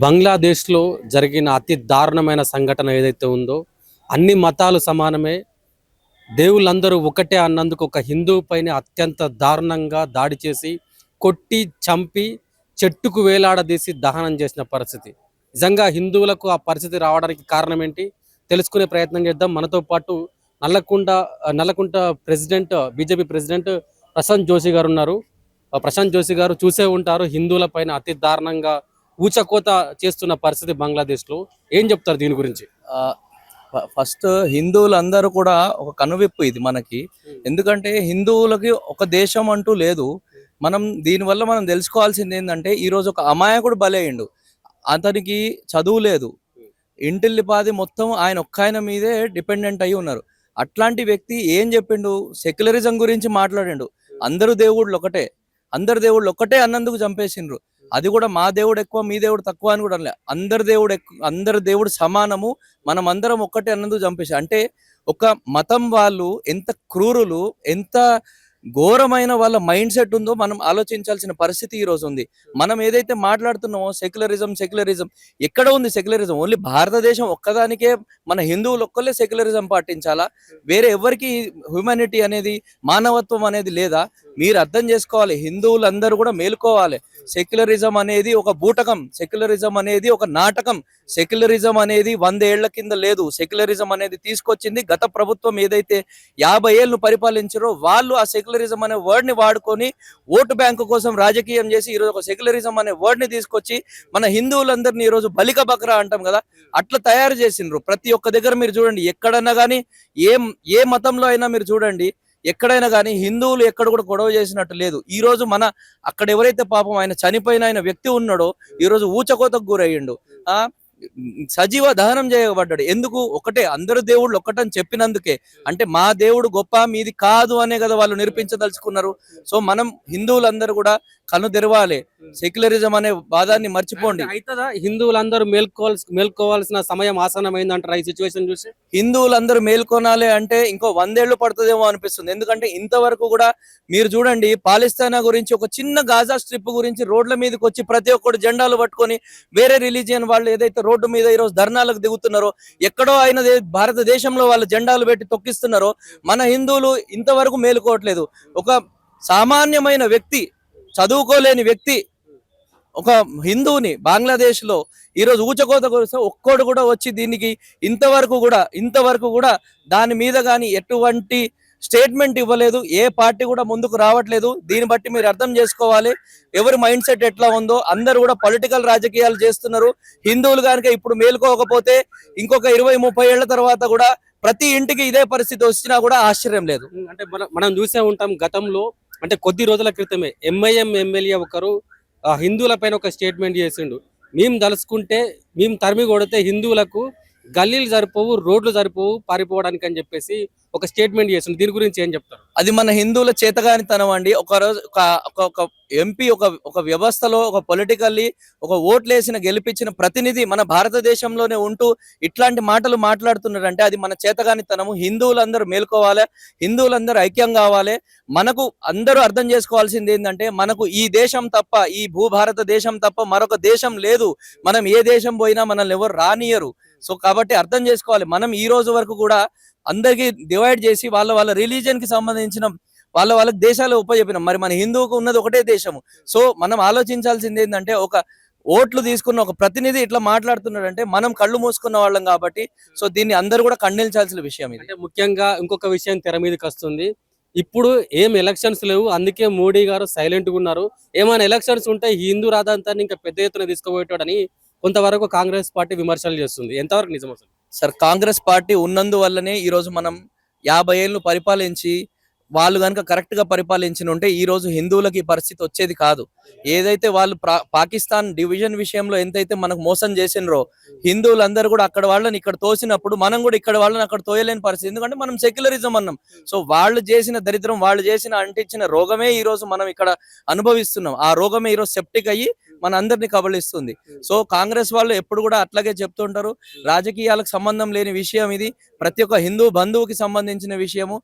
బంగ్లాదేశ్లో జరిగిన అతి దారుణమైన సంఘటన ఏదైతే ఉందో, అన్ని మతాలు సమానమే, దేవుళ్ళందరూ ఒకటే అన్నందుకు ఒక హిందువు పైన అత్యంత దారుణంగా దాడి చేసి కొట్టి చంపి చెట్టుకు వేలాడదీసి దహనం చేసిన పరిస్థితి. నిజంగా హిందువులకు ఆ పరిస్థితి రావడానికి కారణం ఏంటి తెలుసుకునే ప్రయత్నం చేద్దాం. మనతో పాటు Nallakunta president, BJP president Prashant Joshi గారు ఉన్నారు. ప్రశాంత్ జోషి గారు చూసే ఉంటారు, హిందువుల పైన అతి దారుణంగా ఊచకోత చేస్తున్న పరిస్థితి బంగ్లాదేశ్లో. ఏం చెప్తారు దీని గురించి? ఫస్ట్ హిందువులందరూ కూడా ఒక కనువిప్పు ఇది మనకి. ఎందుకంటే హిందువులకి ఒక దేశం అంటూ లేదు. దీనివల్ల మనం తెలుసుకోవాల్సింది ఏంటంటే, ఈరోజు ఒక అమాయకుడు బలయ్యిండు. అతనికి చదువు లేదు, ఇంటిల్లిపాది మొత్తం ఆయన ఒక్క మీదే డిపెండెంట్ అయి ఉన్నారు. అట్లాంటి వ్యక్తి ఏం చెప్పిండు? సెక్యులరిజం గురించి మాట్లాడిండు. అందరు దేవుళ్ళు ఒక్కటే అన్నందుకు చంపేసిండ్రు. అది కూడా మా దేవుడు ఎక్కువ మీ దేవుడు తక్కువ అని కూడా అనలే. అందరి దేవుడు సమానము, మనం అందరం ఒక్కటే అన్నందుకు చంపేసి. అంటే ఒక మతం వాళ్ళు ఎంత క్రూరులు, ఎంత ఘోరమైన వాళ్ళ మైండ్ సెట్ ఉందో మనం ఆలోచించాల్సిన పరిస్థితి ఈ రోజు ఉంది. మనం ఏదైతే మాట్లాడుతున్నామో సెక్యులరిజం ఎక్కడ ఉంది? సెక్యులరిజం ఓన్లీ భారతదేశం ఒక్కదానికే, మన హిందువులు ఒక్కలే సెక్యులరిజం పాటించాలా? వేరే ఎవరికి హ్యూమానిటీ అనేది, మానవత్వం అనేది లేదా? మీరు అర్థం చేసుకోవాలి, హిందువులందరూ కూడా మేలుకోవాలి. సెక్యులరిజం అనేది ఒక బూటకం, సెక్యులరిజం అనేది ఒక నాటకం, సెక్యులరిజం అనేది 100 ఏళ్ల కింద లేదు. సెక్యులరిజం అనేది తీసుకొచ్చింది గత ప్రభుత్వం ఏదైతే 50 ఏళ్ళు పరిపాలించారో వాళ్ళు. ఆ సెక్యులరిజం అనే వర్డ్ ని వాడుకొని ఓటు బ్యాంకు కోసం రాజకీయం చేసి ఈరోజు ఒక సెక్యులరిజం అనే వర్డ్ ని తీసుకొచ్చి మన హిందువులందరినీ ఈరోజు బలిక బక్రా అంటాం కదా, అట్లా తయారు చేసిండ్రు. ప్రతి ఒక్క దగ్గర మీరు చూడండి, ఎక్కడన్నా కానీ ఏ మతంలో అయినా మీరు చూడండి, ఎక్కడైనా కానీ హిందువులు ఎక్కడ కూడా గొడవ చేసినట్టు లేదు. ఈ రోజు అక్కడ ఎవరైతే పాపం ఆయన చనిపోయిన వ్యక్తి ఉన్నాడో ఈరోజు ఊచకోతకు గురయ్యిండు, సజీవ దహనం చేయబడ్డాడు. ఎందుకు? ఒకటే, అందరు దేవుళ్ళు ఒక్కటని చెప్పినందుకే. అంటే మా దేవుడు గొప్ప, మీది కాదు అనే కదా వాళ్ళు నిరూపించదలుచుకున్నారు. సో మనం హిందువులందరూ కూడా కను తెరవాలి, సెక్యులరిజం అనే వాదాన్ని మర్చిపోండి. అవుతుందా? హిందువులందరూ మేల్కోవాల్సిన సమయం ఆసనమైంది అంటారా ఈ సిచ్యువేషన్ చూసి? హిందువులందరూ మేల్కొనాలి అంటే ఇంకో 100 ఏళ్ళు పడుతుందేమో అనిపిస్తుంది. ఎందుకంటే ఇంతవరకు కూడా మీరు చూడండి, పాలస్తీనా గురించి, ఒక చిన్న గాజా స్ట్రిప్ గురించి రోడ్ల మీదకి వచ్చి ప్రతి ఒక్కరు జెండాలు పట్టుకొని వేరే రిలీజియన్ వాళ్ళు ఏదైతే రోడ్డు మీద ఈరోజు ధర్నాలకు దిగుతున్నారో, ఎక్కడో అయినది భారతదేశంలో వాళ్ళు జెండాలు పెట్టి తొక్కిస్తున్నారో, మన హిందువులు ఇంతవరకు మేలుకోవట్లేదు. ఒక సామాన్యమైన వ్యక్తి, చదువుకోలేని వ్యక్తి, ఒక హిందువుని బంగ్లాదేశ్ లో ఈరోజు ఊచకోత కోసం ఒక్కడు కూడా వచ్చి దీనికి ఇంతవరకు కూడా దాని మీద కానీ ఎటువంటి స్టేట్మెంట్ ఇవ్వలేదు. ఏ పార్టీ కూడా ముందుకు రావట్లేదు. దీన్ని బట్టి మీరు అర్థం చేసుకోవాలి ఎవరి మైండ్ సెట్ ఎట్లా ఉందో. అందరూ కూడా పొలిటికల్ రాజకీయాలు చేస్తున్నారు. హిందువులు కనుక ఇప్పుడు మేలుకోకపోతే ఇంకొక 20-30 ఏళ్ల తర్వాత కూడా ప్రతి ఇంటికి ఇదే పరిస్థితి వచ్చినా కూడా ఆశ్చర్యం లేదు. అంటే మనం చూసే ఉంటాం, గతంలో అంటే కొద్ది రోజుల క్రితమే ఎంఐఎం ఎమ్మెల్యే ఒకరు హిందువుల పైన ఒక స్టేట్మెంట్ చేసిండు. మేము తలుసుకుంటే, మేము తరిమి కొడితే హిందువులకు గల్లీలు సరిపోవు, రోడ్లు సరిపోవు పారిపోవడానికి అని చెప్పేసి ఒక స్టేట్మెంట్ చేసిండు. దీని గురించి ఏం చెప్తారు? అది మన హిందువుల చేతగానితనం అండి. ఒక రోజు ఒక ఎంపీ, ఒక వ్యవస్థలో, ఒక పొలిటికల్లీ ఒక ఓట్లేసిన గెలిపించిన ప్రతినిధి మన భారతదేశంలోనే ఉంటూ ఇట్లాంటి మాటలు మాట్లాడుతున్నారంటే అది మన చేతగానితనము. హిందువులందరూ మేల్కోవాలి, హిందువులందరూ ఐక్యం కావాలి. మనకు అందరూ అర్థం చేసుకోవాల్సింది ఏంటంటే, మనకు ఈ దేశం తప్ప, ఈ భారత దేశం తప్ప మరొక దేశం లేదు. మనం ఏ దేశం పోయినా మనల్ని ఎవరు రానియరు. సో కాబట్టి అర్థం చేసుకోవాలి, మనం ఈ రోజు వరకు కూడా అందరికి డివైడ్ చేసి వాళ్ళ రిలీజియన్ కి సంబంధించిన వాళ్ళకి దేశాలు ఉపయోగించినాం. మరి మన హిందువుకు ఉన్నది ఒకటే దేశము. సో మనం ఆలోచించాల్సింది ఏంటంటే, ఒక ఓట్లు తీసుకున్న ఒక ప్రతినిధి ఇట్లా మాట్లాడుతున్నాడంటే మనం కళ్ళు మూసుకున్న వాళ్ళం కాబట్టి. సో దీన్ని అందరూ కూడా ఖండించాల్సిన విషయం ఇది. అంటే ముఖ్యంగా ఇంకొక విషయం తెర మీదకి వస్తుంది. ఇప్పుడు ఏం ఎలక్షన్స్ లేవు, అందుకే మోడీ గారు సైలెంట్గా ఉన్నారు. ఏమైనా ఎలక్షన్స్ ఉంటే హిందూ రాజధాని ఇంకా పెద్ద ఎత్తున తీసుకుపోయేటాడని కొంతవరకు కాంగ్రెస్ పార్టీ విమర్శలు చేస్తుంది. ఎంతవరకు నిజం అసలు? సార్, కాంగ్రెస్ పార్టీ ఉన్నందువల్లనే ఈరోజు మనం 50 ఏళ్ళు పరిపాలించి వాళ్ళు కనుక కరెక్ట్ గా పరిపాలించిన ఉంటే ఈ రోజు హిందువులకి ఈ పరిస్థితి వచ్చేది కాదు. ఏదైతే వాళ్ళు పాకిస్తాన్ డివిజన్ విషయంలో ఎంతైతే మనకు మోసం చేసినరో, హిందువులందరూ కూడా అక్కడ వాళ్ళని ఇక్కడ తోసినప్పుడు మనం కూడా ఇక్కడ వాళ్ళని అక్కడ తోయలేని పరిస్థితి. ఎందుకంటే మనం సెక్యులరిజం అన్నాం. సో వాళ్ళు చేసిన దరిద్రం, వాళ్ళు చేసిన అంటించిన రోగమే ఈ రోజు మనం ఇక్కడ అనుభవిస్తున్నాం. ఆ రోగమే ఈ రోజు సెప్టిక్ అయ్యి మన అందరినీ కబళిస్తుంది. సో కాంగ్రెస్ వాళ్ళు ఎప్పుడు కూడా అట్లాగే చెప్తుంటారు, రాజకీయాలకు సంబంధం లేని విషయం ఇది, ప్రతి ఒక్క హిందూ బంధువుకి సంబంధించిన విషయము.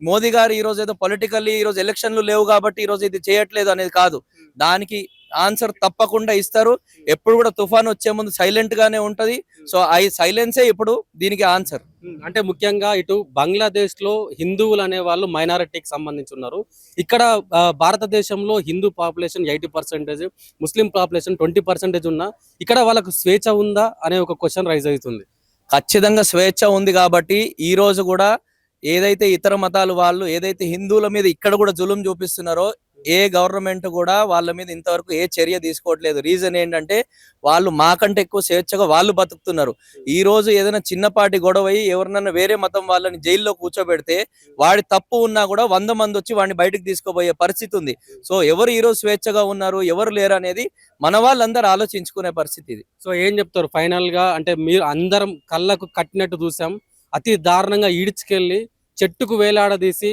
మోదీ గారు ఈ రోజు ఏదో పొలిటికల్లీ ఈ రోజు ఎలక్షన్లు లేవు కాబట్టి ఈ రోజు ఇది చేయట్లేదు అనేది కాదు. దానికి ఆన్సర్ తప్పకుండా ఇస్తారు. ఎప్పుడు కూడా తుఫాన్ వచ్చే ముందు సైలెంట్ గానే ఉంటది. సో ఆ సైలెన్సే ఇప్పుడు దీనికి ఆన్సర్. అంటే ముఖ్యంగా ఇటు బంగ్లాదేశ్ లో హిందువులు అనే వాళ్ళు మైనారిటీకి సంబంధించి ఉన్నారు. ఇక్కడ భారతదేశంలో హిందూ పాపులేషన్ 80%, ముస్లిం పాపులేషన్ 20% ఉన్నా ఇక్కడ వాళ్ళకు స్వేచ్ఛ ఉందా అనే ఒక క్వశ్చన్ రైజ్ అవుతుంది. ఖచ్చితంగా స్వేచ్ఛ ఉంది కాబట్టి ఈ రోజు కూడా ఏదైతే ఇతర మతాలు వాళ్ళు ఏదైతే హిందువుల మీద ఇక్కడ కూడా జులుం చూపిస్తున్నారో ఏ గవర్నమెంట్ కూడా వాళ్ళ మీద ఇంతవరకు ఏ చర్య తీసుకోవట్లేదు. రీజన్ ఏంటంటే వాళ్ళు మాకంటే ఎక్కువ స్వేచ్ఛగా వాళ్ళు బతుకుతున్నారు. ఈ రోజు ఏదైనా చిన్నపాటి గొడవ అయ్యి ఎవరినన్నా వేరే మతం వాళ్ళని జైల్లో కూర్చోబెడితే వాడి తప్పు ఉన్నా కూడా 100 మంది వచ్చి వాడిని బయటకు తీసుకుపోయే పరిస్థితి ఉంది. సో ఎవరు ఈ రోజు స్వేచ్ఛగా ఉన్నారు, ఎవరు లేరు అనేది మన వాళ్ళందరూ ఆలోచించుకునే పరిస్థితి ఇది. సో ఏం చెప్తారు ఫైనల్ గా? అంటే మీరు అందరం కళ్ళకు కట్టినట్టు చూసాం, అతి దారుణంగా ఈడ్చుకెళ్ళి చెట్టుకు వేలాడదీసి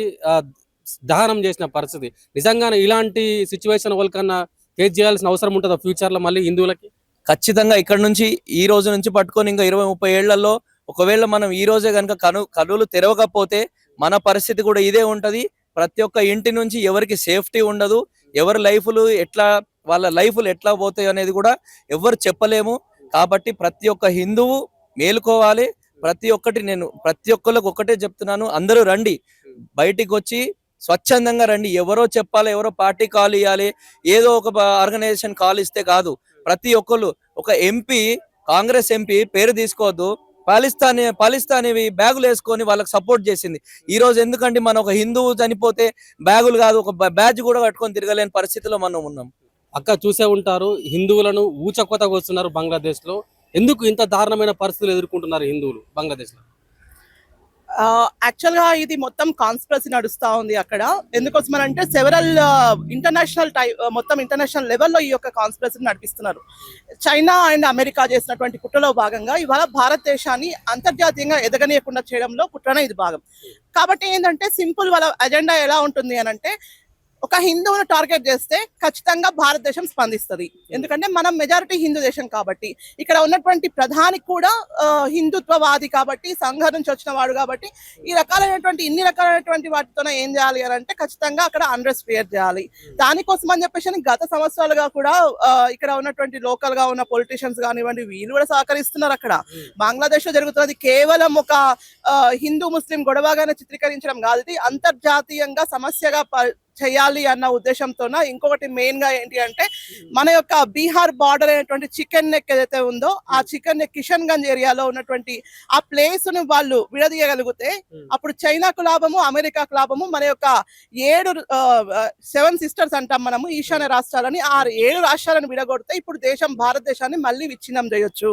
దహనం చేసిన పరిస్థితి. నిజంగానే ఇలాంటి సిచ్యువేషన్ వాళ్ళకన్నా ఫేస్ చేయాల్సిన అవసరం ఉంటుందా ఫ్యూచర్ లో మళ్ళీ హిందువులకి? ఖచ్చితంగా ఇక్కడ నుంచి ఈ రోజు నుంచి పట్టుకొని ఇంకా 20-30 ఏళ్లలో ఒకవేళ మనం ఈ రోజే కనుక కనులు తెరవకపోతే మన పరిస్థితి కూడా ఇదే ఉంటది. ప్రతి ఒక్క ఇంటి నుంచి ఎవరికి సేఫ్టీ ఉండదు. ఎవరి లైఫ్లు ఎట్లా వాళ్ళ లైఫ్లు ఎట్లా పోతాయి అనేది కూడా ఎవరు చెప్పలేము. కాబట్టి ప్రతి ఒక్క హిందువు మేలుకోవాలి. ప్రతి ఒక్కరికి ఒక్కటే చెప్తున్నాను, అందరూ రండి, బయటికి వచ్చి స్వచ్ఛందంగా రండి. ఎవరో చెప్పాలి, ఎవరో పార్టీ కాల్ ఇవ్వాలి, ఏదో ఒక ఆర్గనైజేషన్ కాల్ ఇస్తే కాదు. ప్రతి ఒక్కరు ఒక ఎంపీ, కాంగ్రెస్ ఎంపీ పేరు తీసుకోవద్దు, పాలిస్తానీ బ్యాగులు వేసుకొని వాళ్ళకి సపోర్ట్ చేసింది. ఈ రోజు ఎందుకంటే మనం ఒక హిందువు చనిపోతే బ్యాగులు కాదు ఒక బ్యాడ్జ్ కూడా కట్టుకొని తిరగలేని పరిస్థితిలో మనం ఉన్నాం. అక్క చూసే ఉంటారు, హిందువులను ఊచకొతకు వస్తున్నారు బంగ్లాదేశ్ లో. ఎందుకు ఇంత దారుణమైన పరిస్థితులు ఎదుర్కొంటున్నారు హిందువులు బంగ్లాదేశ్ లో? యాక్చువల్ గా ఇది మొత్తం కాన్స్పిరసీ నడుస్తా ఉంది అక్కడ. ఎందుకోసం అంటే సెవెరల్ ఇంటర్నేషనల్ మొత్తం ఇంటర్నేషనల్ లెవెల్లో ఈ యొక్క కాన్స్పిరసీ నడిపిస్తున్నారు. చైనా అండ్ అమెరికా చేసినటువంటి కుట్రలో భాగంగా ఇవాళ భారతదేశాన్ని అంతర్జాతీయంగా ఎదగనీయకుండా చేయడంలో కుట్రనే ఇది భాగం. కాబట్టి ఏంటంటే సింపుల్ వాళ్ళ అజెండా ఎలా ఉంటుంది అని అంటే, ఒక హిందువును టార్గెట్ చేస్తే ఖచ్చితంగా భారతదేశం స్పందిస్తుంది. ఎందుకంటే మనం మెజారిటీ హిందూ దేశం కాబట్టి, ఇక్కడ ఉన్నటువంటి ప్రధాని కూడా హిందుత్వవాది కాబట్టి, సంఘం నుంచి వచ్చిన వాడు కాబట్టి, ఇన్ని రకాలైనటువంటి వాటితోనే ఏం చేయాలి అని అంటే ఖచ్చితంగా అక్కడ అన్రెస్ట్ క్రియేట్ చేయాలి. దానికోసం అని చెప్పేసి గత సంవత్సరాలుగా కూడా ఇక్కడ ఉన్నటువంటి లోకల్ గా ఉన్న పొలిటీషియన్స్ కానివ్వండి, వీళ్ళు కూడా సహకరిస్తున్నారు. అక్కడ బంగ్లాదేశ్ లో జరుగుతున్నది కేవలం ఒక హిందూ ముస్లిం గొడవగానే చిత్రీకరించడం కాదు, ఇది అంతర్జాతీయంగా సమస్యగా చేయాలి అన్న ఉద్దేశంతోన. ఇంకొకటి మెయిన్ గా ఏంటి అంటే, మన యొక్క బీహార్ బార్డర్ అయినటువంటి చికెన్ నెక్ ఏదైతే ఉందో, ఆ చికెన్ నెక్ కిషన్ గంజ్ ఏరియాలో ఉన్నటువంటి ఆ ప్లేస్ ను వాళ్ళు విడదీయగలిగితే అప్పుడు చైనాకు లాభము, అమెరికాకు లాభము. మన యొక్క 7 సిస్టర్స్ అంటాం మనము, ఈశాన్య రాష్ట్రాలని, ఆ 7 రాష్ట్రాలను విడగొడితే ఇప్పుడు భారతదేశాన్ని మళ్ళీ విచ్ఛిన్నం చేయొచ్చు.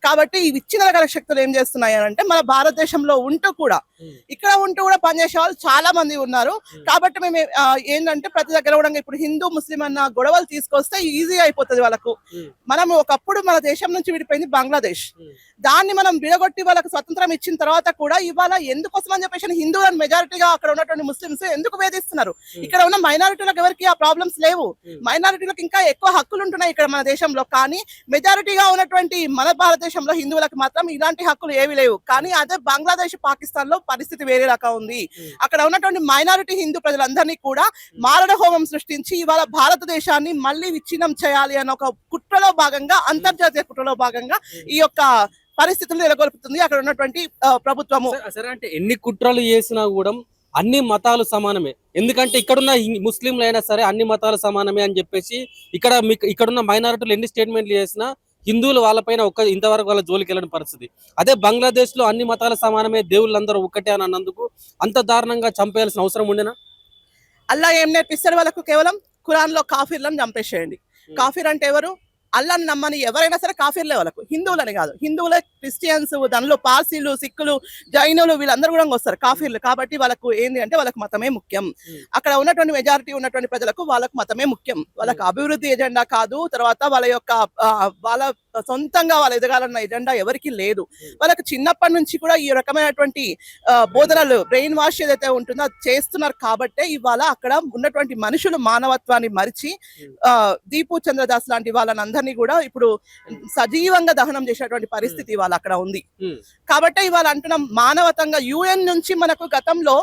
కాబట్టి ఈ విచ్ఛిన్నకర శక్తులు ఏం చేస్తున్నాయి అంటే, మన భారతదేశంలో ఇక్కడ ఉంటూ కూడా పనిచేసే వాళ్ళు చాలా మంది ఉన్నారు. కాబట్టి మేము ఏంటంటే ప్రతి దగ్గర కూడా ఇప్పుడు హిందూ ముస్లిం అన్న గొడవలు తీసుకొస్తే ఈజీ అయిపోతుంది వాళ్ళకు. మనం ఒకప్పుడు మన దేశం నుంచి విడిపోయింది బంగ్లాదేశ్, దాన్ని మనం విడగొట్టి వాళ్ళకి స్వతంత్రం ఇచ్చిన తర్వాత కూడా ఇవాళ ఎందుకోసం అని చెప్పేసి హిందువులను మెజారిటీగా అక్కడ ఉన్నటువంటి ముస్లింస్ ఎందుకు వేధిస్తున్నారు? ఇక్కడ ఉన్న మైనారిటీలకు ఎవరికి ఆ ప్రాబ్లమ్స్ లేవు. మైనారిటీలకు ఇంకా ఎక్కువ హక్కులు ఉంటున్నాయి ఇక్కడ మన దేశంలో. కానీ మెజారిటీగా ఉన్నటువంటి మన భారతదేశంలో హిందువులకు మాత్రం ఇలాంటి హక్కులు ఏవి లేవు. కానీ అదే బంగ్లాదేశ్, పాకిస్తాన్ లో పరిస్థితి వేరే రకం ఉంది. అక్కడ ఉన్నటువంటి మైనారిటీ హిందూ ప్రజలందరినీ కూడా మారణ హోమం సృష్టించి ఇవాళ భారతదేశాన్ని మళ్ళీ విచ్ఛిన్నం చేయాలి అన్న ఒక కుట్రలో భాగంగా, అంతర్జాతీయ కుట్రలో భాగంగా ఈ యొక్క పరిస్థితులు నెలకొల్పుతుంది అక్కడ ఉన్నటువంటి ప్రభుత్వము. సరే, అంటే ఎన్ని కుట్రలు చేసినా కూడా అన్ని మతాలు సమానమే. ఎందుకంటే ఇక్కడున్న ముస్లింలు అయినా సరే అన్ని మతాలు సమానమే అని చెప్పేసి ఇక్కడున్న మైనారిటీలు ఎన్ని స్టేట్మెంట్లు చేసినా హిందువులు వాళ్ళపైన ఇంతవరకు వాళ్ళ జోలికి వెళ్ళిన పరిస్థితి. అదే బంగ్లాదేశ్ లో అన్ని మతాల సమానమే, దేవుళ్ళందరూ ఒక్కటే అని అన్నందుకు అంత దారుణంగా చంపేయాల్సిన అవసరం ఉండేనా? అల్లా ఏం నేర్పిస్తాడు వాళ్ళకు? కేవలం ఖురాన్ లో కాఫీర్లను చంపేసేయండి. కాఫీర్ అంటే ఎవరు? అల్లాని నమ్మని ఎవరైనా సరే కాఫీర్లే వాళ్ళకు, హిందువులని కాదు. హిందువులే, క్రిస్టియన్స్, దానిలో పార్సీలు, సిక్కులు, జైనులు వీళ్ళందరూ కూడా వస్తారు కాఫీర్లు. కాబట్టి వాళ్ళకు ఏంది అంటే వాళ్ళకు మతమే ముఖ్యం. అక్కడ ఉన్నటువంటి మెజారిటీ ఉన్నటువంటి ప్రజలకు వాళ్ళకు మతమే ముఖ్యం. వాళ్ళకు అభివృద్ధి ఎజెండా కాదు, తర్వాత వాళ్ళ సొంతంగా వాళ్ళు ఎదగాలన్న ఎజెండా ఎవరికి లేదు. వాళ్ళకు చిన్నప్పటి నుంచి కూడా ఈ రకమైనటువంటి బోధనలు, బ్రెయిన్ వాష్ ఏదైతే ఉంటుందో అది చేస్తున్నారు. కాబట్టే ఇవాళ అక్కడ ఉన్నటువంటి మనుషులు మానవత్వాన్ని మరిచి దీపు చంద్రదాస్ లాంటి వాళ్ళని అందరినీ కూడా ఇప్పుడు సజీవంగా దహనం చేసేటువంటి పరిస్థితి ఇవాళ అక్కడ ఉంది. కాబట్టి ఇవాళ అంటున్నాం, మానవతంగా UN నుంచి మనకు గతంలో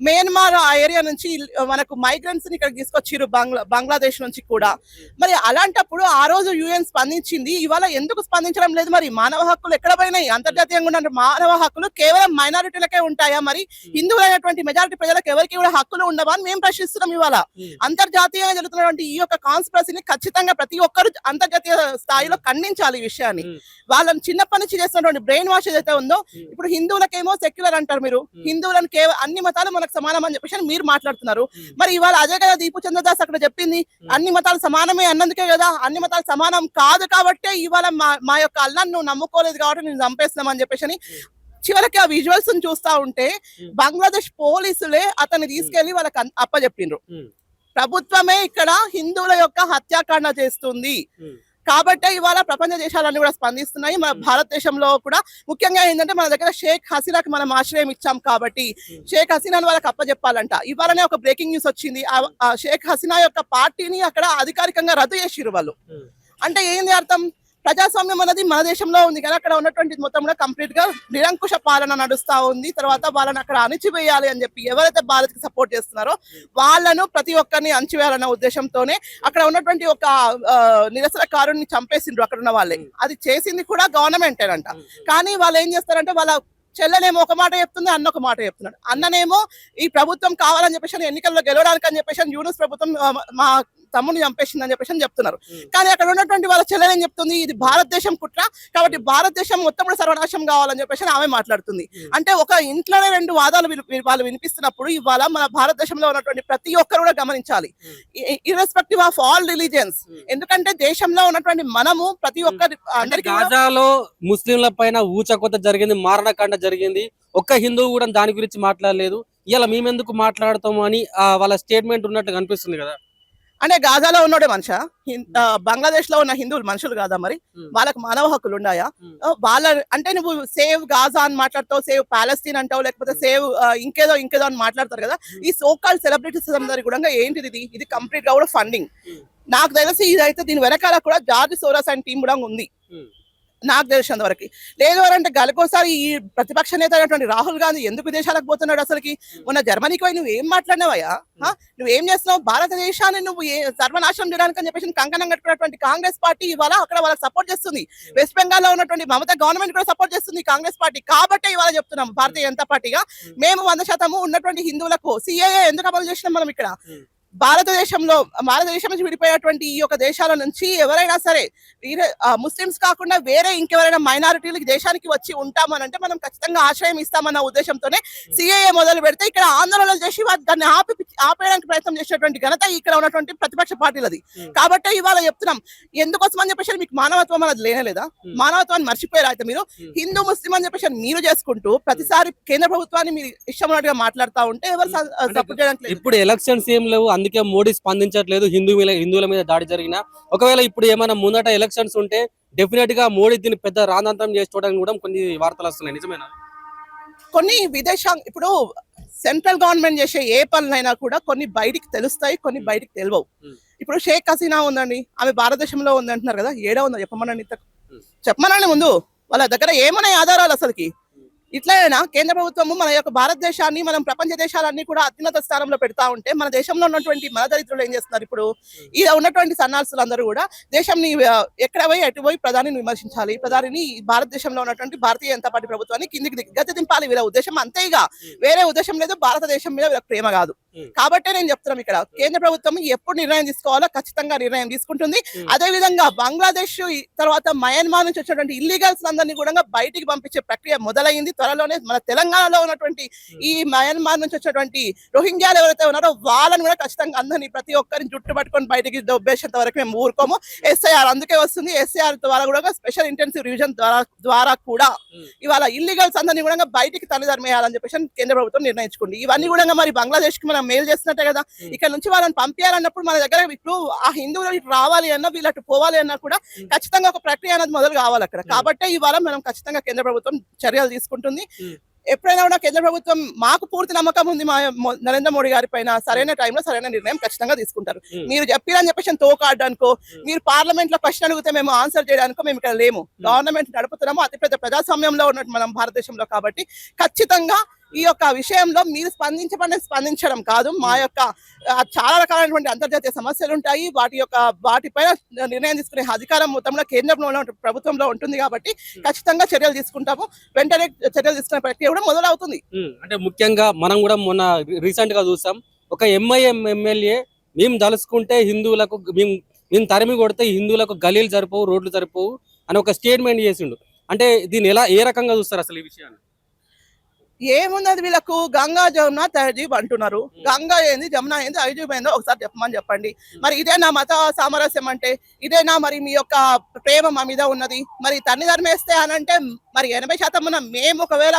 మయన్మార్ ఆ ఏరియా నుంచి మనకు మైగ్రెంట్స్ ని ఇక్కడ తీసుకొచ్చిర్రు బంగ్లాదేశ్ నుంచి కూడా. మరి అలాంటప్పుడు ఆ రోజు యుఎన్ స్పందించింది, ఇవాళ ఎందుకు స్పందించడం లేదు? మరి మానవ హక్కులు ఎక్కడ పోయినాయి? అంతర్జాతీయంగా ఉన్న మానవ హక్కులు కేవలం మైనారిటీలకే ఉంటాయా? మరి హిందువులైనటువంటి మెజారిటీ ప్రజలకు ఎవరికి కూడా హక్కులు ఉండవా అని మేము ప్రశ్నిస్తున్నాం. ఇవాళ అంతర్జాతీయంగా జరుగుతున్నటువంటి ఈ యొక్క కాన్స్పిరసీని ఖచ్చితంగా ప్రతి ఒక్కరు అంతర్జాతీయ స్థాయిలో ఖండించాలి ఈ విషయాన్ని. వాళ్ళని చిన్నప్పటి నుంచి చేస్తున్నటువంటి బ్రెయిన్ వాష్ ఏదైతే ఉందో, ఇప్పుడు హిందువులకేమో సెక్యులర్ అంటారు, మీరు హిందువులను అన్ని మతాలు మనకు సమానం అని చెప్పేసి మీరు మాట్లాడుతున్నారు. మరి ఇవాళ అదే కదా దీపు చంద్రదాస్ అక్కడ చెప్పింది, అన్ని మతాలు సమానమే అన్నందుకే కదా. అన్ని మతాలు సమానం కాదు కాబట్టే ఇవాళ మా యొక్క అల్లాన్ని నువ్వు నమ్ముకోలేదు కాబట్టి నేను చంపేస్తున్నాం అని చెప్పేసి చివరికి ఆ విజువల్స్ చూస్తా ఉంటే బంగ్లాదేశ్ పోలీసులే అతన్ని తీసుకెళ్లి వాళ్ళకి అప్పచెప్పిండ్రు. ప్రభుత్వమే ఇక్కడ హిందువుల యొక్క హత్యాకాండ చేస్తుంది కాబట్టి ఇవాళ ప్రపంచ దేశాలన్నీ కూడా స్పందిస్తున్నాయి. మన భారతదేశంలో కూడా ముఖ్యంగా ఏంటంటే మన దగ్గర షేక్ హసీనాకి మనం ఆశ్రయం ఇచ్చాం కాబట్టి షేక్ హసీనాని వాళ్ళకి అప్పచెప్పాలంట. ఇవాళనే ఒక బ్రేకింగ్ న్యూస్ వచ్చింది, ఆ షేక్ హసీనా యొక్క పార్టీని అక్కడ అధికారికంగా రద్దు చేసిరు వాళ్ళు. అంటే ఏంది అర్థం? ప్రజాస్వామ్యం అనేది మన దేశంలో ఉంది కానీ అక్కడ ఉన్నటువంటి మొత్తం కూడా కంప్లీట్ గా నిరంకుశ పాలన నడుస్తా ఉంది. తర్వాత వాళ్ళని అక్కడ అణిచివేయాలి అని చెప్పి ఎవరైతే భారత్ కి సపోర్ట్ చేస్తున్నారో వాళ్ళను ప్రతి ఒక్కరిని అణిచివేయాలన్న ఉద్దేశంతోనే అక్కడ ఉన్నటువంటి ఒక నిరసనకారుని చంపేసిండ్రు అక్కడ ఉన్న వాళ్ళే. అది చేసింది కూడా గవర్నమెంటేనంట. కానీ వాళ్ళు ఏం చేస్తారంటే వాళ్ళ చెల్లెనేమో ఒక మాట చెప్తుంది, అన్న ఒక మాట చెప్తున్నాడు. అన్ననేమో ఈ ప్రభుత్వం కావాలని చెప్పేసి ఎన్నికల్లో గెలవడానికి అని చెప్పేసి యూనుస్ ప్రభుత్వం మా తమ్ముని చంపేసింది అని చెప్పేసి చెప్తున్నారు. కానీ అక్కడ ఉన్నటువంటి వాళ్ళ చెల్లెలు ఏం చెప్తుంది, ఇది భారతదేశం కుట్ర కాబట్టి భారతదేశం మొత్తం కూడా సర్వనాశం కావాలని చెప్పేసి ఆమె మాట్లాడుతుంది. అంటే ఒక ఇంట్లోనే రెండు వాదాలు వాళ్ళు వినిపిస్తున్నప్పుడు ఇవాళ మన భారతదేశంలో ఉన్నటువంటి ప్రతి ఒక్కరు కూడా గమనించాలి, ఇర్రెస్పెక్టివ్ ఆఫ్ ఆల్ రిలీజియన్స్. ఎందుకంటే దేశంలో ఉన్నటువంటి మనము ప్రతి ఒక్కరి అందరికీ గాజాలో ముస్లింల పైన ఊచకొత జరిగింది, మారణకాండ జరిగింది, ఒక్క హిందువు కూడా దాని గురించి మాట్లాడలేదు. ఇలా మేమెందుకు మాట్లాడతాము అని వాళ్ళ స్టేట్మెంట్ ఉన్నట్టు కనిపిస్తుంది కదా. అంటే గాజాలో ఉన్నోడే మనిషా? బంగ్లాదేశ్ లో ఉన్న హిందువులు మనుషులు కాదా? మరి వాళ్ళకి మానవ హక్కులు ఉన్నాయా? వాళ్ళ అంటే నువ్వు సేవ్ గాజా అని మాట్లాడతావు, సేవ్ పాలస్తీన్ అంటావు, లేకపోతే సేవ్ ఇంకేదో అని మాట్లాడతారు కదా. ఈ సోకాల్ సెలబ్రిటీస్ అందరి కూడా ఏంటిది? ఇది కంప్లీట్ గా కూడా ఫండింగ్. నాకు తెలిసి ఇదైతే దీని వెనకాల కూడా జార్జ్ సోరోస్ అండ్ టీం కూడా ఉంది నాకు తెలిసినంత వరకు. లేదు అంటే గలకోసారి ఈ ప్రతిపక్ష నేత అయినటువంటి రాహుల్ గాంధీ ఎందుకు విదేశాలకు పోతున్నాడు? అసలుకి మొన్న జర్మనీకి పోయి నువ్వు ఏం మాట్లాడినావయ్యా? నువ్వేం చేస్తున్నావు? భారతదేశాన్ని నువ్వు సర్వనాశనం చేయడానికి అని చెప్పేసి కంకణం కట్టుకున్నటువంటి కాంగ్రెస్ పార్టీ ఇవాళ అక్కడ వాళ్ళకి సపోర్ట్ చేస్తుంది. వెస్ట్ బెంగాల్ లో ఉన్నటువంటి మమతా గవర్నమెంట్ కూడా సపోర్ట్ చేస్తుంది కాంగ్రెస్ పార్టీ. కాబట్టి ఇవాళ చెప్తున్నాం భారతీయ జనతా పార్టీగా మేము 100% ఉన్నటువంటి హిందువులకు సిఏఏ ఎందుకు అమలు చేసినాం మనం ఇక్కడ? భారతదేశం నుంచి విడిపోయేటువంటి ఈ యొక్క దేశాల నుంచి ఎవరైనా సరే ముస్లిమ్స్ కాకుండా వేరే ఇంకెవరైనా మైనారిటీలు దేశానికి వచ్చి ఉంటామనంటే మనం ఖచ్చితంగా ఆశ్రయం ఇస్తామన్న ఉద్దేశంతోనే సిఏఏ మొదలు పెడితే ఇక్కడ ఆందోళనలు చేసి దాన్ని ఆపేయడానికి ప్రయత్నం చేసినటువంటి ఘనత ఇక్కడ ఉన్నటువంటి ప్రతిపక్ష పార్టీలది. కాబట్టి ఇవాళ చెప్తున్నాం ఎందుకోసం అని చెప్పేసి మీకు మానవత్వం అనేది లేనేలేదా? మానవత్వాన్ని మర్చిపోయారు అయితే మీరు. హిందూ ముస్లిం అని చెప్పేసి మీరు చేసుకుంటూ ప్రతిసారి కేంద్ర ప్రభుత్వాన్ని మీరు ఇష్టమైనట్టుగా మాట్లాడుతూ ఉంటే ఎవరు సపోర్ట్ చేయడానికి? ఇప్పుడు ఎలక్షన్స్ ఏం లేవు, అందుకే మోడీ స్పందించట్లేదు. హిందువుల మీద దాడి జరిగిన ఒకవేళ ఇప్పుడు ఏమైనా ముందట ఎలక్షన్స్ ఉంటే డెఫినెట్ గా మోడీ దీన్ని పెద్ద రాందంతం చేసి చూడడానికి కూడా కొన్ని వార్తలు వస్తున్నాయి. నిజమేనా? కొన్ని ఇప్పుడు సెంట్రల్ గవర్నమెంట్ చేసే ఏ పనులైనా కూడా కొన్ని బయటికి తెలుస్తాయి, కొన్ని బయటికి తెలియవు. ఇప్పుడు షేక్ హసీనా ఉందండి, ఆమె భారతదేశంలో ఉంది అంటున్నారు కదా, ఏడా ఉందో చెప్పమనండి ముందు. వాళ్ళ దగ్గర ఏమన్నాయి ఆధారాలు అసలుకి? ఇట్లయినా కేంద్ర ప్రభుత్వము మన యొక్క భారతదేశాన్ని మనం ప్రపంచ దేశాలన్నీ కూడా అత్యున్నత స్థానంలో పెడతా ఉంటే మన దేశంలో ఉన్నటువంటి మన దరిద్రులు ఏం చేస్తున్నారు? ఇప్పుడు ఇలా ఉన్నటువంటి సన్నాసులు అందరూ కూడా దేశంని ఎక్కడ పోయి ఎటు పోయి ప్రధానిని విమర్శించాలి, ప్రధానిని భారతదేశంలో ఉన్నటువంటి భారతీయ జనతా పార్టీ ప్రభుత్వాన్ని కిందికి గతి దింపాలి. వీళ్ళ ఉద్దేశం అంతేగా, వేరే ఉద్దేశం లేదు. భారతదేశం మీద వీళ్ళకి ప్రేమ కాదు. కాబట్టే నేను చెప్తున్నాం ఇక్కడ కేంద్ర ప్రభుత్వం ఎప్పుడు నిర్ణయం తీసుకోవాలో ఖచ్చితంగా నిర్ణయం తీసుకుంటుంది. అదే విధంగా బంగ్లాదేశ్ తర్వాత మయన్మార్ నుంచి వచ్చినటువంటి ఇల్లీగల్స్ అందరినీ కూడా బయటికి పంపించే ప్రక్రియ మొదలైంది. త్వరలోనే మన తెలంగాణలో ఉన్నటువంటి ఈ మయన్మార్ నుంచి వచ్చినటువంటి రోహింగ్యాలు ఎవరైతే ఉన్నారో వాళ్ళని కూడా ఖచ్చితంగా అందరినీ ప్రతి ఒక్కరిని జుట్టు పట్టుకొని బయటికి దొబ్బేసేంత వరకు మేము ఊరుకోము. ఎస్ఐఆర్ అందుకే వస్తుంది. ఎస్ఐఆర్ ద్వారా కూడా స్పెషల్ ఇంటెన్సివ్ రివిజన్ ద్వారా కూడా ఇవాళ ఇల్లీగల్స్ అందరినీ కూడా బయటికి తల్లిదండ్రులు చెప్పేసి కేంద్ర ప్రభుత్వం నిర్ణయించుకుంది. ఇవన్నీ కూడా మరి బంగ్లాదేశ్ కి మనం మేలు చేస్తున్నట్టే కదా. ఇక్కడ నుంచి వాళ్ళని పంపించాలన్నప్పుడు మన దగ్గర ఇప్పుడు ఆ హిందువులు ఇటు రావాలి అన్నా వీళ్ళటు పోవాలి అన్నా కూడా ఖచ్చితంగా ఒక ప్రక్రియ అనేది మొదలు కావాలి అక్కడ. కాబట్టి ఇవాళ మనం ఖచ్చితంగా కేంద్ర ప్రభుత్వం చర్యలు తీసుకుంటుంది. ఎప్పుడైనా కూడా కేంద్ర ప్రభుత్వం మాకు పూర్తి నమ్మకం ఉంది నరేంద్ర మోడీ గారి పైన సరైన టైంలో సరైన నిర్ణయం ఖచ్చితంగా తీసుకుంటారు. మీరు చెప్పిరని చెప్పేసి తోకాడడానికో మీరు పార్లమెంట్ లో క్వశ్చన్ అడిగితే మేము ఆన్సర్ చేయడానికో మేము ఇక్కడ లేము. గవర్నమెంట్ నడుపుతున్నాము. అతిపెద్ద ప్రజాస్వామ్యంలో ఉన్నట్టు మనం భారతదేశంలో. కాబట్టి ఖచ్చితంగా ఈ యొక్క విషయంలో మీరు స్పందించడం కాదు. మా యొక్క చాలా రకాలైనటువంటి అంతర్జాతీయ సమస్యలు ఉంటాయి. వాటిపైన నిర్ణయం తీసుకునే అధికారం మొత్తంలో కేంద్రంలో ప్రభుత్వంలో ఉంటుంది కాబట్టి ఖచ్చితంగా చర్యలు తీసుకుంటాము. వెంటనే చర్యలు తీసుకునే ప్రక్రియ కూడా మొదలవుతుంది. అంటే ముఖ్యంగా మనం కూడా మొన్న రీసెంట్ గా చూసాం, ఒక ఎంఐఎం ఎమ్మెల్యే మేము తలుసుకుంటే హిందువులకు మేము తరిమి కొడితే హిందువులకు గలీలు సరిపోవు, రోడ్లు సరిపోవు అని ఒక స్టేట్మెంట్ చేసిండు. అంటే దీన్ని ఏ రకంగా చూస్తారు అసలు ఈ విషయాన్ని? ఏమున్నది వీళ్ళకు గంగా జమున తహజీబ్ అంటున్నారు. గంగా ఏంది, జమున ఏంది, ఐజీబ్ ఏందో ఒకసారి చెప్పండి. మరి ఇదేనా మత సామరస్యం అంటే? ఇదేనా మరి మీ యొక్క ప్రేమ మా మీద ఉన్నది? మరి తన్ని ధర్మేస్తే అనంటే మరి 80% మేము ఒకవేళ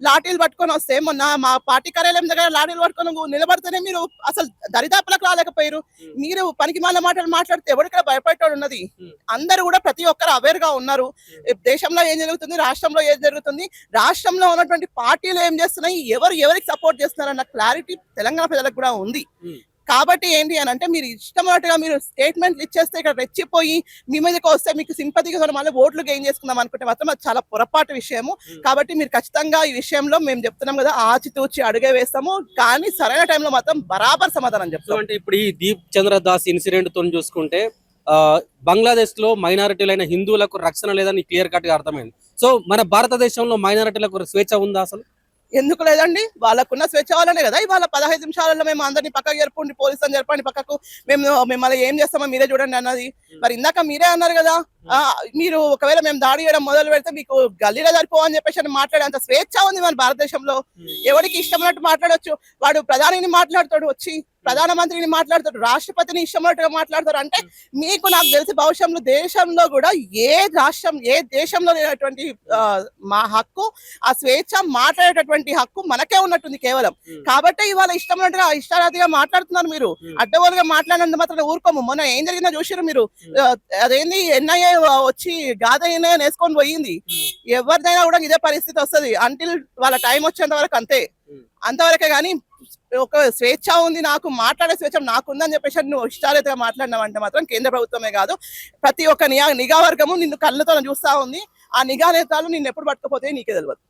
లాఠీలు పట్టుకొని వస్తే, మొన్న మా పార్టీ కార్యాలయం దగ్గర లాఠీలు పట్టుకొని నిలబడితేనే మీరు అసలు దరిదాపులకు రాలేకపోయారు. మీరు పనికి మాల మాటలు మాట్లాడితే ఎవరిక్కడ భయపడేవాడు ఉన్నది? అందరూ కూడా ప్రతి ఒక్కరు అవేర్ గా ఉన్నారు. దేశంలో ఏం జరుగుతుంది, రాష్ట్రంలో ఏం జరుగుతుంది, రాష్ట్రంలో ఉన్నటువంటి పార్టీలు ఏం చేస్తున్నాయి, ఎవరికి సపోర్ట్ చేస్తున్నారు అన్న క్లారిటీ తెలంగాణ ప్రజలకు కూడా ఉంది. కాబట్టి ఏంటి అని అంటే, మీరు ఇష్టమైనట్టుగా మీరు స్టేట్మెంట్లు ఇచ్చేస్తే ఇక్కడ రెచ్చిపోయి మీ మీదకి వస్తే మీకు సింపతిగా మళ్ళీ ఓట్లు గెయిన్ చేసుకుందాం అనుకుంటే మాత్రం అది చాలా పొరపాటు విషయము. కాబట్టి మీరు ఖచ్చితంగా ఈ విషయంలో మేము చెప్తున్నాం కదా, ఆచితూచి అడుగే వేస్తాము, కానీ సరైన టైంలో మాత్రం బరాబర్ సమాధానం చెప్తాం. అంటే ఇప్పుడు ఈ దీప్ చంద్ర దాస్ ఇన్సిడెంట్ తో చూసుకుంటే బంగ్లాదేశ్ లో మైనారిటీలైన హిందువులకు రక్షణ లేదని క్లియర్ కట్ గా అర్థమైంది. సో మన భారతదేశంలో మైనారిటీలకు స్వేచ్ఛ ఉందా అసలు? ఎందుకు లేదండి? వాళ్ళకున్న స్వేచ్ఛ వల్లనే కదా ఇవాళ 15 నిమిషాలలో మేము అందరినీ పక్కకు జరపండి, పోలీసులను జరపండి పక్కకు, మిమ్మల్ని ఏం చేస్తామో మీరే చూడండి అన్నది. మరి ఇందాక మీరే అన్నారు కదా, మీరు ఒకవేళ మేము దాడి చేయడం మొదలు పెడితే మీకు గల్లీలో సరిపోవని చెప్పేసి మాట్లాడేంత స్వేచ్ఛ ఉంది మన భారతదేశంలో. ఎవరికి ఇష్టమైనట్టు మాట్లాడొచ్చు. వాడు ప్రధానిని మాట్లాడతాడు, వచ్చి ప్రధానమంత్రిని మాట్లాడతాడు, రాష్ట్రపతిని ఇష్టమైనట్టుగా మాట్లాడతారు. అంటే మీకు నాకు తెలిసి భవిష్యత్తులో దేశంలో కూడా ఏ దేశంలో లేనటువంటి మా హక్కు, ఆ స్వేచ్ఛ మాట్లాడేటటువంటి హక్కు మనకే ఉన్నట్టుంది కేవలం. కాబట్టి ఇవాళ ఇష్టమైనట్టుగా ఇష్టారాధిగా మాట్లాడుతున్నారు. మీరు అడ్డగోలుగా మాట్లాడినంత మాత్రం ఊరుకోము. మొన్న ఏం జరిగిందో చూసారు మీరు. అదేంది ఎన్ఐఏ వచ్చి గాదైనా వేసుకొని పోయింది. ఎవరిదైనా కూడా ఇదే పరిస్థితి వస్తుంది అంటిల్ వాళ్ళ టైం వచ్చేంత వరకు, అంతవరకే. కానీ ఒక స్వేచ్ఛ ఉంది, నాకు మాట్లాడే స్వేచ్ఛ నాకుందని చెప్పేసి నువ్వు ఇష్టారీతిగా మాట్లాడినావంటే మాత్రం కేంద్ర ప్రభుత్వమే కాదు, ప్రతి ఒక్క నిఘా వర్గము నిన్ను కళ్ళతో చూస్తా ఉంది. ఆ నిఘా నేతాలు నిన్ను ఎప్పుడు పట్టుకపోతే నీకే తెలియదు.